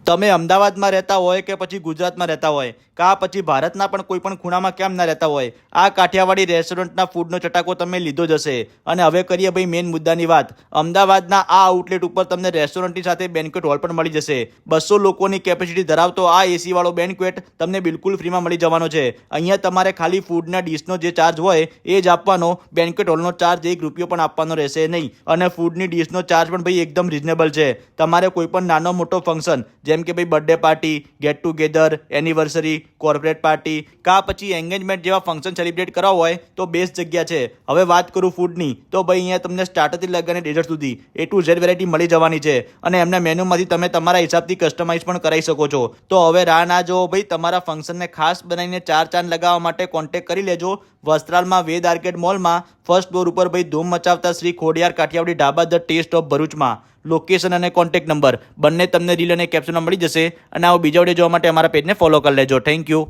તમે અમદાવાદમાં રહેતા હોય કે પછી ગુજરાતમાં રહેતા હોય કા પછી ભારતના પણ કોઈ પણ ખૂણામાં કેમ ના રહેતા હોય, આ કાઠિયાવાડી રેસ્ટોરન્ટના ફૂડનો ચટાકો તમે લીધો જ હશે. અને હવે કરીએ ભાઈ મેઇન મુદ્દાની વાત. અમદાવાદના આ આઉટલેટ ઉપર તમને રેસ્ટોરન્ટની સાથે બેન્ક્વેટ હોલ પણ મળી જશે. 200 લોકોની કેપેસિટી ધરાવતો આ એસી વાળો બેન્ક્વેટ તમને બિલકુલ ફ્રીમાં મળી જવાનો છે. અહીંયા તમારે ખાલી ફૂડના ડીશનો જે ચાર્જ હોય એ જ આપવાનો, બેન્ક્વેટ હોલનો ચાર્જ 1 રૂપિયો પણ આપવાનો રહેશે નહીં. અને ફૂડની ડીશનો ચાર્જ પણ ભાઈ એકદમ રિઝનેબલ છે. તમારે કોઈ પણ નાનો મોટો ફંક્શન જેમ કે ભાઈ birthday party, get together, anniversary, corporate party કા પછી એન્ગેજમેન્ટ જેવા ફંક્શન સેલિબ્રેટ કરવા હોય તો બેસ્ટ જગ્યા છે. હવે વાત કરું ફૂડની તો ભાઈ અહીંયા તમને સ્ટાર્ટરથી લગાવીને ડેઝર્ટ સુધી A to Z વેરાયટી મળી જવાની છે. અને એમના મેન્યુમાંથી તમે તમારા હિસાબથી કસ્ટમાઇઝ પણ કરાવી શકો છો. તો હવે રાહ ના જો ભાઈ, તમારા ફંક્શનને ખાસ બનાવીને 4 ચાંદ લગાવવા માટે કોન્ટેક્ટ કરી લેજો. વસ્ત્રાલમાં વેદ આર્કેડ મોલમાં ફર્સ્ટ ફ્લોર ઉપર ભાઈ ધૂમ મચાવતા Shri Khodiyar Kathiyawadi dhaba the taste of ભરૂચમાં. લોકેશન અને કોન્ટેક્ટ નંબર બંને તમને રીલ અને કેપ્શનમાં મળી જશે. અને આવો બીજા વિડીયો જોવા માટે અમારા પેજને ફોલો કરી લેજો. Thank you.